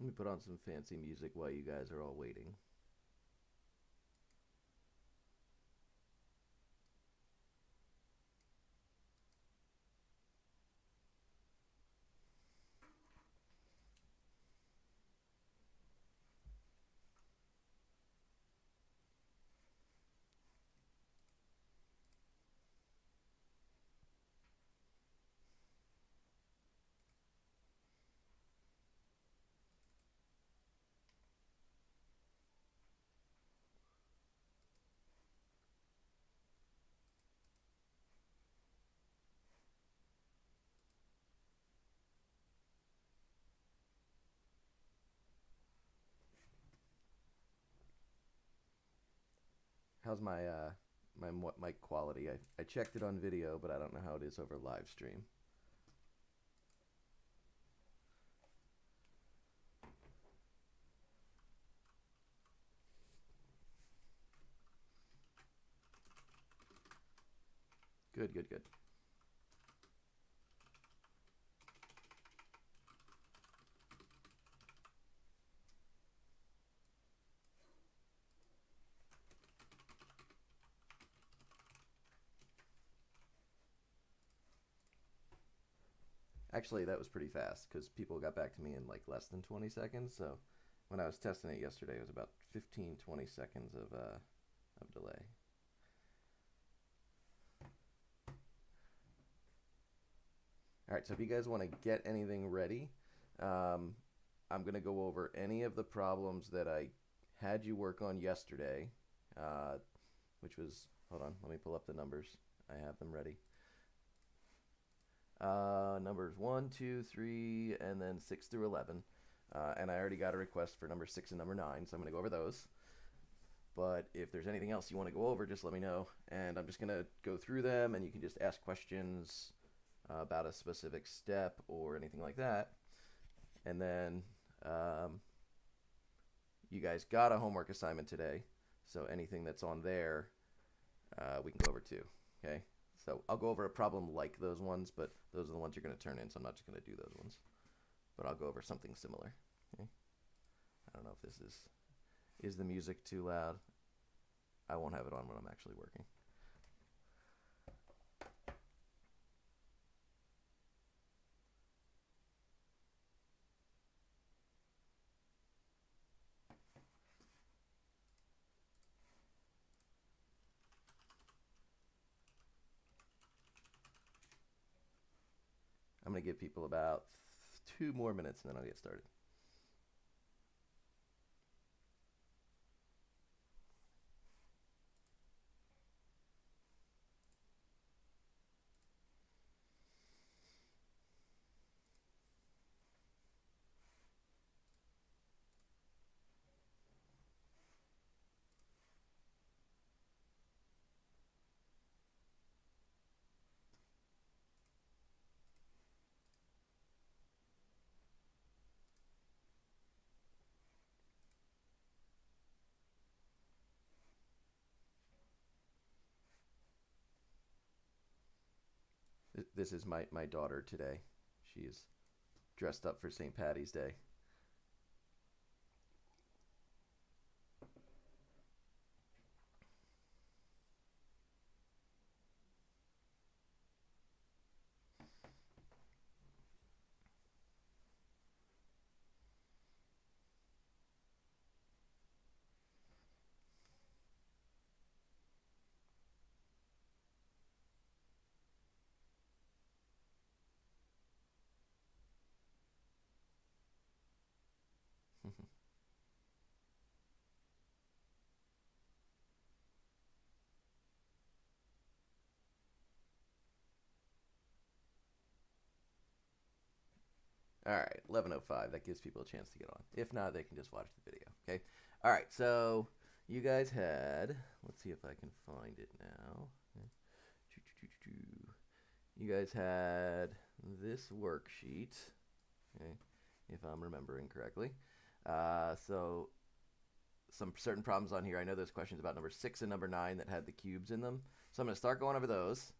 Let me put on some fancy music while you guys are all waiting. How's my mic quality? I checked it on video, but I don't know how it is over live stream. Good, good, good. Actually, that was pretty fast because people got back to me in like less than 20 seconds. So when I was testing it yesterday, it was about 15, 20 seconds of delay. All right, so if you guys want to get anything ready, um, I'm going to go over any of the problems that I had you work on yesterday, uh, which was, hold on, let me pull up the numbers. I have them ready. Numbers 1, 2, 3, and then 6 through 11. And I already got a request for number 6 and number 9, so I'm going to go over those. But if there's anything else you want to go over, just let me know. And I'm just going to go through them, and you can just ask questions about a specific step or anything like that. And then you guys got a homework assignment today. So anything that's on there, we can go over too. Okay? So I'll go over a problem like those ones, but those are the ones you're going to turn in, so I'm not just going to do those ones. But I'll go over something similar. Okay? I don't know if this is the music too loud. I won't have it on when I'm actually working. I'm going to give people about 2 more minutes and then I'll get started. This is my daughter today. She's dressed up for St. Patty's Day. All right, 11:05. That gives people a chance to get on. If not, they can just watch the video. Okay. All right. So you guys had. Let's see if I can find it now. You guys had this worksheet. Okay, if I'm remembering correctly. So some certain problems on here. I know there's questions about number 6 and number 9 that had the cubes in them. So I'm going to start going over those.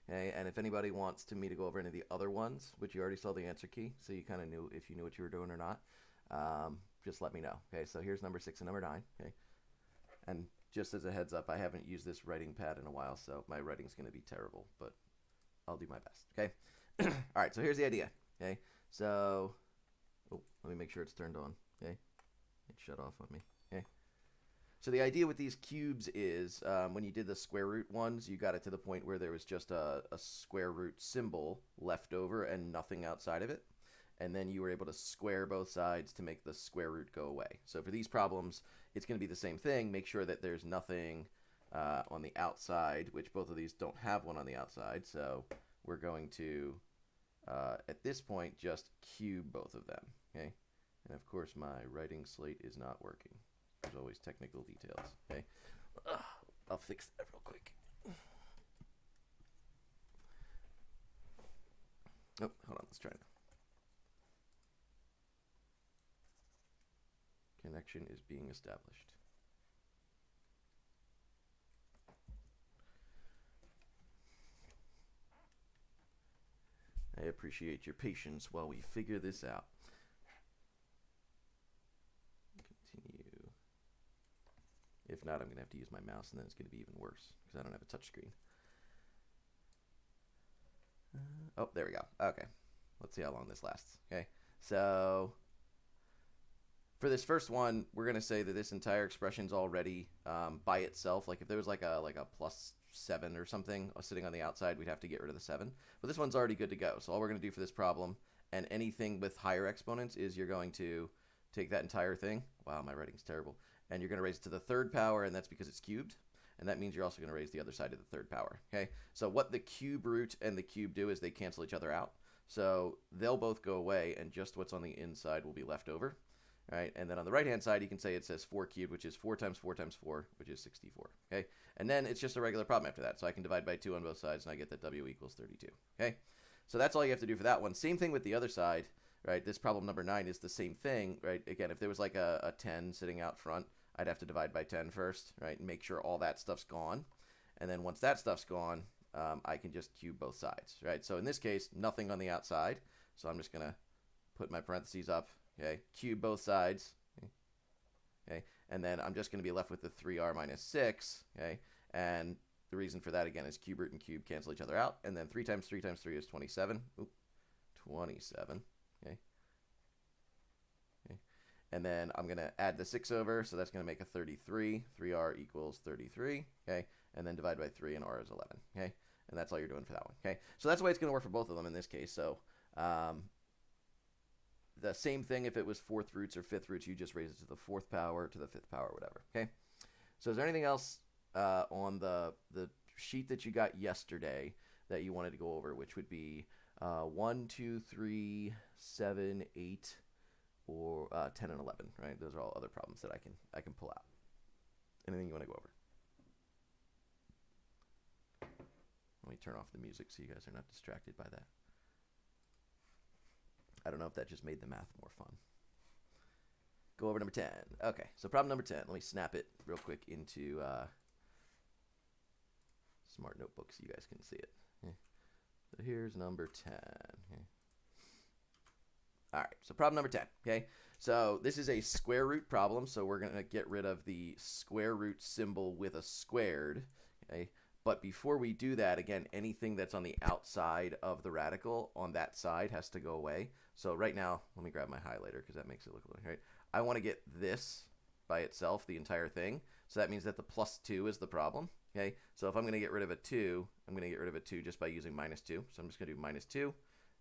Okay, and if anybody wants me to go over any of the other ones, which you already saw the answer key, so you kind of knew if you knew what you were doing or not, just let me know. Okay, so here's number 6 and number 9. Okay, and just as a heads up, I haven't used this writing pad in a while, so my writing's going to be terrible, but I'll do my best. Okay, all right, so here's the idea. Okay, so let me make sure it's turned on. Okay, it shut off on me. Okay. So the idea with these cubes is when you did the square root ones, you got it to the point where there was just a square root symbol left over and nothing outside of it. And then you were able to square both sides to make the square root go away. So for these problems, it's going to be the same thing. Make sure that there's nothing on the outside, which both of these don't have one on the outside. So we're going to, at this point, just cube both of them. Okay. And of course, my writing slate is not working. There's always technical details. Okay, I'll fix that real quick. Oh, hold on. Let's try it. Connection is being established. I appreciate your patience while we figure this out. Continue. If not, I'm going to have to use my mouse, and then it's going to be even worse because I don't have a touchscreen. Oh, there we go. Okay. Let's see how long this lasts. Okay. So for this first one, we're going to say that this entire expression is already by itself. Like if there was like a +7 or something sitting on the outside, we'd have to get rid of the 7. But this one's already good to go. So all we're going to do for this problem, and anything with higher exponents, is you're going to take that entire thing. Wow, my writing's terrible. And you're going to raise it to the third power, and that's because it's cubed. And that means you're also going to raise the other side to the third power. Okay. So what the cube root and the cube do is they cancel each other out. So they'll both go away, and just what's on the inside will be left over. Right, and then on the right-hand side, you can say it says 4 cubed, which is 4 times 4 times 4, which is 64. Okay, and then it's just a regular problem after that. So I can divide by 2 on both sides, and I get that W equals 32. Okay, so that's all you have to do for that one. Same thing with the other side, right? This problem number 9 is the same thing, right? Again, if there was like a 10 sitting out front, I'd have to divide by 10 first, right, and make sure all that stuff's gone. And then once that stuff's gone, I can just cube both sides, right? So in this case, nothing on the outside. So I'm just going to put my parentheses up. Okay, cube both sides. Okay, and then I'm just going to be left with the 3r minus 6. Okay, and the reason for that again is cube root and cube cancel each other out, and then 3 times 3 times 3 is 27. Oop, 27. Okay. Okay, and then I'm going to add the 6 over, so that's going to make a 33. 3r equals 33. Okay, and then divide by 3, and r is 11. Okay, and that's all you're doing for that one. Okay, so that's the way it's going to work for both of them in this case. So the same thing if it was 4th roots or 5th roots, you just raise it to the 4th power, to the 5th power, whatever. Okay. So is there anything else on the sheet that you got yesterday that you wanted to go over, which would be 1, 2, 3, 7, 8, or 10 and 11, right? Those are all other problems that I can pull out. Anything you want to go over? Let me turn off the music so you guys are not distracted by that. I don't know if that just made the math more fun. Go over number 10. Okay, so problem number 10. Let me snap it real quick into Smart Notebook so you guys can see it. Okay. So here's number 10. Okay. All right, so problem number 10. Okay, so this is a square root problem, so we're going to get rid of the square root symbol with a squared. Okay. But before we do that, again, anything that's on the outside of the radical on that side has to go away. So right now, let me grab my highlighter because that makes it look right. I want to get this by itself, the entire thing. So that means that the +2 is the problem. Okay. So if I'm going to get rid of a 2, I'm going to get rid of a 2 just by using -2. So I'm just going to do -2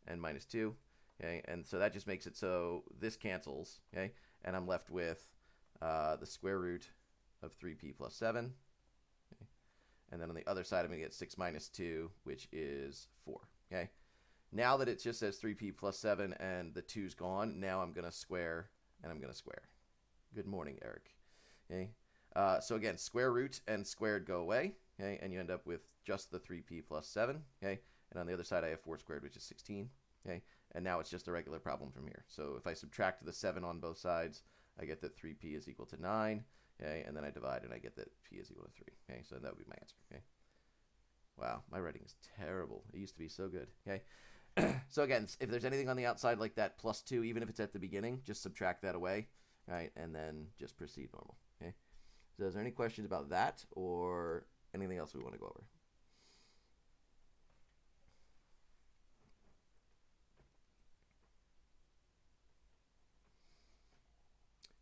and -2. Okay. And so that just makes it so this cancels. Okay. And I'm left with the square root of 3p plus 7. Okay. And then on the other side, I'm going to get 6 minus 2, which is 4. Okay. Now that it just says 3p plus 7 and the 2's gone, now I'm going to square and I'm going to square. Good morning, Eric. Okay. So again, square root and squared go away. Okay. And you end up with just the 3p plus 7. Okay. And on the other side, I have 4 squared, which is 16. Okay. And now it's just a regular problem from here. So if I subtract the 7 on both sides, I get that 3p is equal to 9. Okay, and then I divide and I get that p is equal to 3. Okay, so that would be my answer. Okay. Wow, my writing is terrible. It used to be so good. Okay. So again, if there's anything on the outside like that +2, even if it's at the beginning, just subtract that away, right? And then just proceed normal, okay? So is there any questions about that or anything else we want to go over?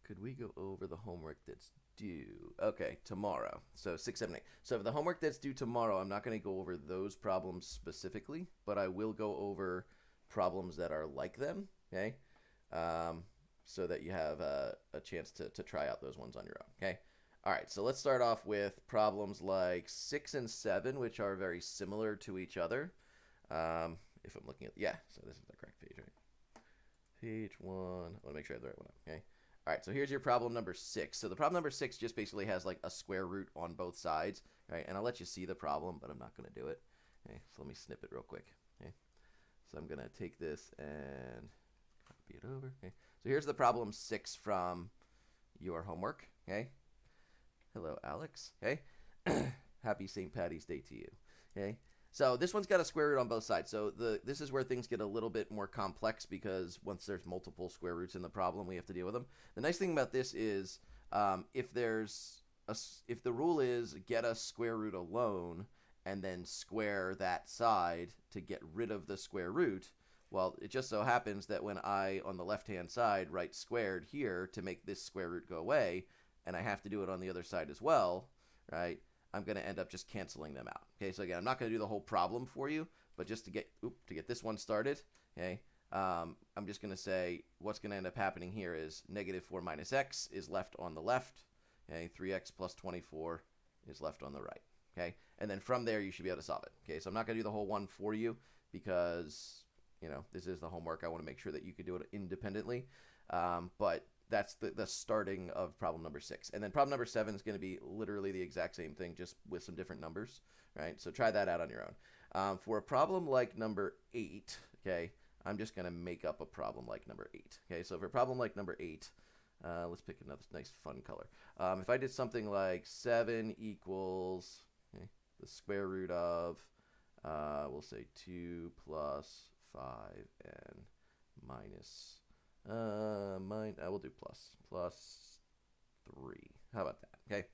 Could we go over the homework that's due? Okay, tomorrow. So 6, 7, 8. So for the homework that's due tomorrow, I'm not going to go over those problems specifically, but I will go over problems that are like them, okay? So that you have a chance to try out those ones on your own, okay? All right, so let's start off with problems like 6 and 7, which are very similar to each other. If I'm looking at, yeah, so this is the correct page, right? Page 1. I want to make sure I have the right one, okay? All right, so here's your problem number 6. So the problem number 6 just basically has like a square root on both sides, right? And I'll let you see the problem, but I'm not going to do it. Okay, so let me snip it real quick. Okay, so I'm going to take this and copy it over. Okay, so here's the problem 6 from your homework. Okay, hello, Alex. Okay, happy St. Patty's Day to you. Okay, so this one's got a square root on both sides. So this is where things get a little bit more complex because once there's multiple square roots in the problem, we have to deal with them. The nice thing about this is if the rule is get a square root alone and then square that side to get rid of the square root, well, it just so happens that when I, on the left-hand side, write squared here to make this square root go away, and I have to do it on the other side as well, right? I'm going to end up just canceling them out. Okay, so again, I'm not going to do the whole problem for you, but just to get this one started, okay, I'm just going to say what's going to end up happening here is -4 minus x is left on the left, okay, 3x plus 24 is left on the right, okay, and then from there you should be able to solve it. Okay, so I'm not going to do the whole one for you because, you know, this is the homework. I want to make sure that you can do it independently, but that's the starting of problem number 6. And then problem number 7 is going to be literally the exact same thing, just with some different numbers, right? So try that out on your own. For a problem like number 8, okay, I'm just going to make up a problem like number 8. Okay, so for a problem like number 8, let's pick another nice fun color. If I did something like 7 equals, okay, the square root of, we'll say 2 plus 5n minus we'll do plus 3. How about that? Okay.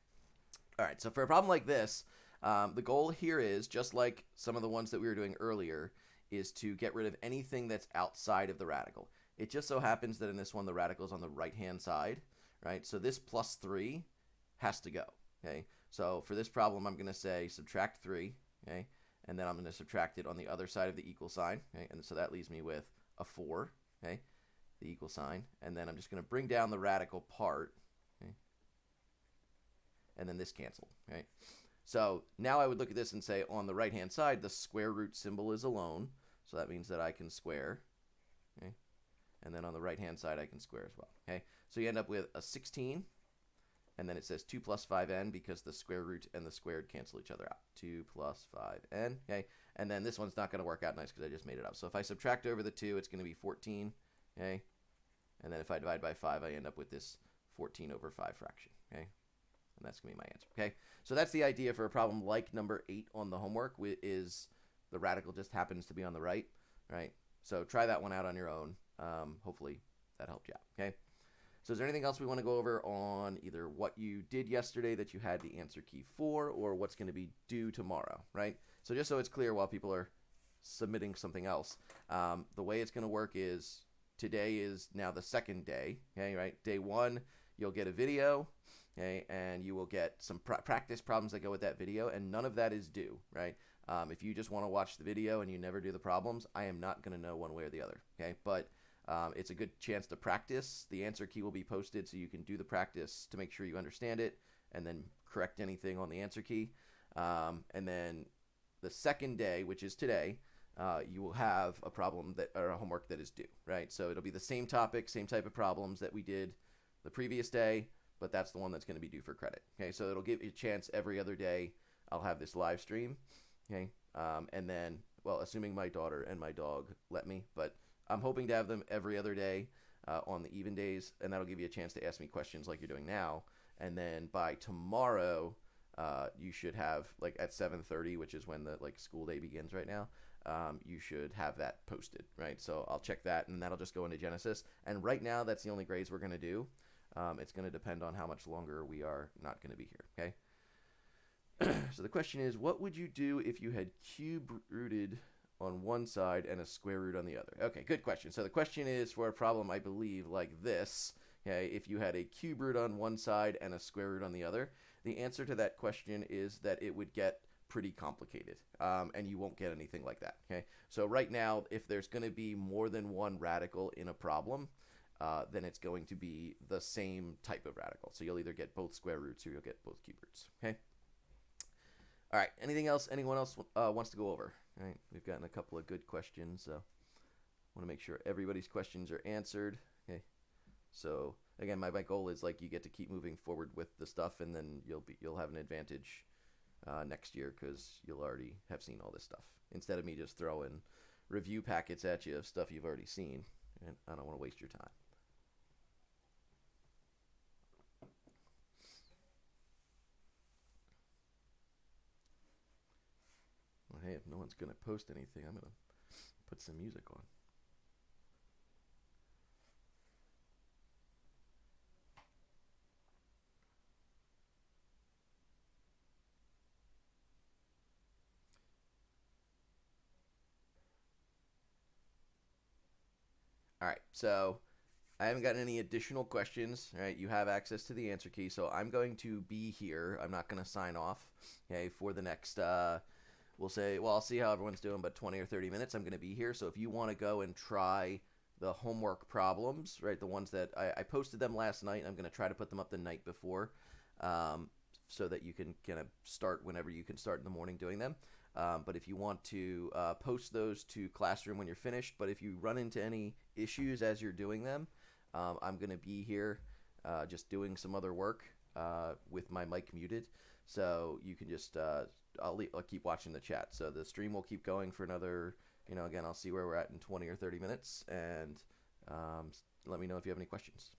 All right. So for a problem like this, the goal here is just like some of the ones that we were doing earlier, is to get rid of anything that's outside of the radical. It just so happens that in this one the radical is on the right-hand side, right? So this plus 3 has to go. Okay. So for this problem, I'm going to say subtract 3. Okay. And then I'm going to subtract it on the other side of the equal sign. Okay. And so that leaves me with a 4. Okay. The equal sign, and then I'm just going to bring down the radical part, okay? And then this canceled, right? So now I would look at this and say on the right hand side the square root symbol is alone, so that means that I can square, okay? And then on the right hand side I can square as well, okay? So you end up with a 16, and then it says 2 plus 5n because the square root and the squared cancel each other out. 2 plus 5n, okay? And then this one's not going to work out nice because I just made it up. So if I subtract over the 2, it's going to be 14. Okay, and then if I divide by 5, I end up with this 14 over 5 fraction. Okay, and that's going to be my answer. Okay, so that's the idea for a problem like number 8 on the homework, is the radical just happens to be on the right, right? So try that one out on your own. Hopefully that helped you out. Okay, so is there anything else we want to go over on either what you did yesterday that you had the answer key for, or what's going to be due tomorrow, right? So just so it's clear while people are submitting something else, the way it's going to work is today is now the second day, okay, right? Day 1, you'll get a video, okay, and you will get some practice problems that go with that video, and none of that is due, right? If you just want to watch the video and you never do the problems, I am not going to know one way or the other, okay? But it's a good chance to practice. The answer key will be posted so you can do the practice to make sure you understand it and then correct anything on the answer key. And then the second day, which is today, you will have a problem or a homework that is due, right? So it'll be the same topic, same type of problems that we did the previous day, but that's the one that's going to be due for credit. Okay, so it'll give you a chance every other day. I'll have this live stream, okay, and then, well, assuming my daughter and my dog let me, but I'm hoping to have them every other day on the even days, and that'll give you a chance to ask me questions like you're doing now. And then by tomorrow, you should have, like at 7:30, which is when the school day begins right now. you should have that posted, right? So I'll check that, and that'll just go into Genesis. And right now, that's the only grades we're going to do. It's going to depend on how much longer we are not going to be here, okay? So the question is, what would you do if you had cube rooted on one side and a square root on the other? Okay, good question. So the question is for a problem, I believe, like this. Okay, if you had a cube root on one side and a square root on the other, the answer to that question is that it would get pretty complicated, and you won't get anything like that. Okay, so right now, if there's going to be more than one radical in a problem, then it's going to be the same type of radical. So you'll either get both square roots or you'll get both cube roots. Okay. All right. Anything else? Anyone else wants to go over? All right. We've gotten a couple of good questions, so want to make sure everybody's questions are answered. Okay. So again, my goal is like you get to keep moving forward with the stuff, and then you'll have an advantage next year because you'll already have seen all this stuff instead of me just throwing review packets at you of stuff you've already seen, and I don't want to waste your time. Well, hey, if no one's gonna post anything, I'm gonna put some music on. All right, so I haven't gotten any additional questions. All right, you have access to the answer key, so I'm going to be here. I'm not going to sign off. Okay, for the next, we'll say, well, I'll see how everyone's doing, but 20 or 30 minutes, I'm going to be here. So if you want to go and try the homework problems, right, the ones that I posted them last night, I'm going to try to put them up the night before, so that you can kind of start whenever you can start in the morning doing them. But if you want to post those to Classroom when you're finished, but if you run into any issues as you're doing them, I'm going to be here just doing some other work with my mic muted. So you can just, I'll keep watching the chat. So the stream will keep going for another, again, I'll see where we're at in 20 or 30 minutes. And let me know if you have any questions.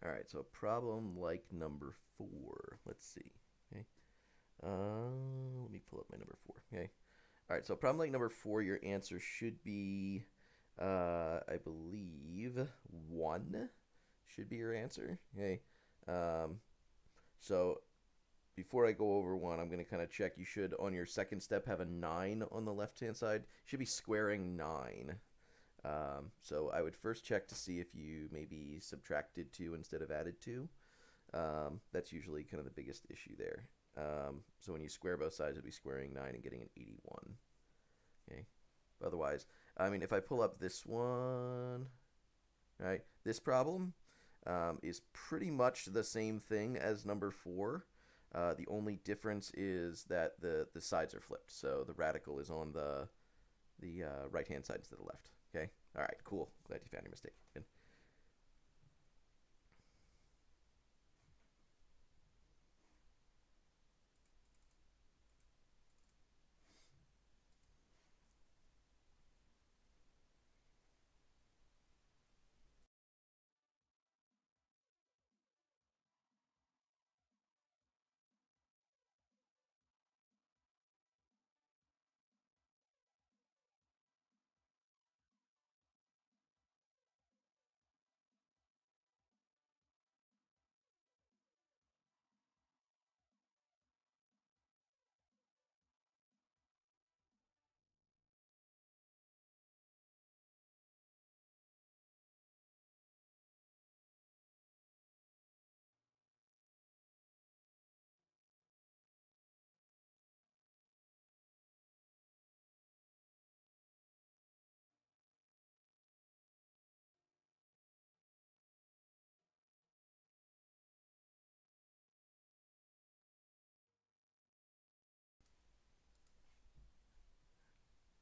All right, so problem like number 4. Let's see. Okay. Let me pull up my number 4. Okay. All right, so problem like number 4, your answer should be, I believe, 1 should be your answer. Okay. Um, so before I go over 1, I'm going to kind of check. You should, on your second step, have a 9 on the left-hand side. You should be squaring 9. So I would first check to see if you maybe subtracted 2 instead of added 2. That's usually kind of the biggest issue there. So when you square both sides, it'd be squaring 9 and getting an 81. Okay. Otherwise, I mean, if I pull up this one, right, this problem is pretty much the same thing as number 4. The only difference is that the sides are flipped. So the radical is on the right hand side instead of the left. Okay. All right. Cool. Glad you found your mistake. Good.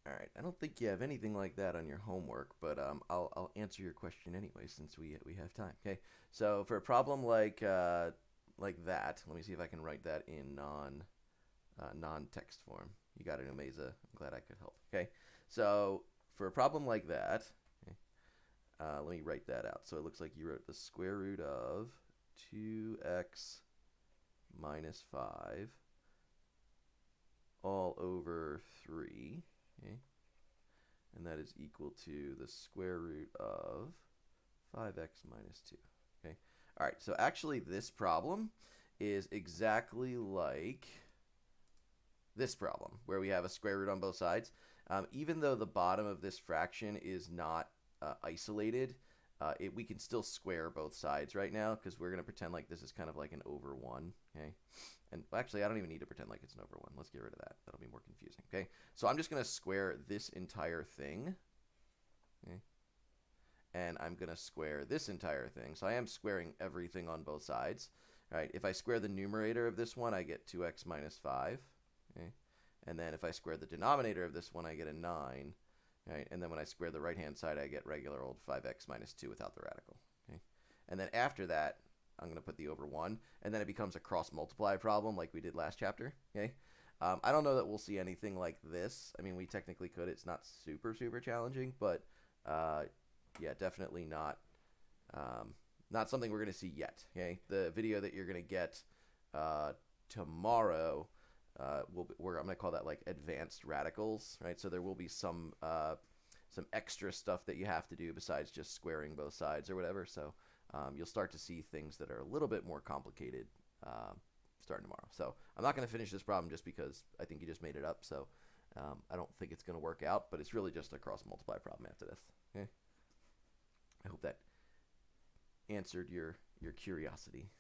All right. I don't think you have anything like that on your homework, but I'll answer your question anyway since we have time. Okay. So for a problem like that, let me see if I can write that in non-text form. You got it, Umeza. I'm glad I could help. Okay. So for a problem like that, okay, let me write that out. So it looks like you wrote the square root of 2x minus 5 all over 3. Okay. And that is equal to the square root of 5x minus 2. Okay. All right. So actually, this problem is exactly like this problem where we have a square root on both sides. Even though the bottom of this fraction is not isolated, we can still square both sides right now because we're going to pretend like this is kind of like an over 1. Okay. And actually, I don't even need to pretend like it's an over 1. Let's get rid of that. That'll be more confusing. Okay. So I'm just going to square this entire thing. Okay. And I'm going to square this entire thing. So I am squaring everything on both sides. All right. If I square the numerator of this one, I get 2x minus 5. Okay. And then if I square the denominator of this one, I get a 9. Right? And then when I square the right-hand side, I get regular old 5x minus 2 without the radical. Okay. And then after that, I'm going to put the over 1. And then it becomes a cross-multiply problem like we did last chapter. Okay. I don't know that we'll see anything like this. I mean, we technically could. It's not super, super challenging. But yeah, definitely not something we're going to see yet. Okay. The video that you're going to get tomorrow, I'm going to call that like advanced radicals, right? So there will be some extra stuff that you have to do besides just squaring both sides or whatever. So you'll start to see things that are a little bit more complicated starting tomorrow. So I'm not going to finish this problem just because I think you just made it up. So I don't think it's going to work out, but it's really just a cross multiply problem after this. Okay. I hope that answered your curiosity.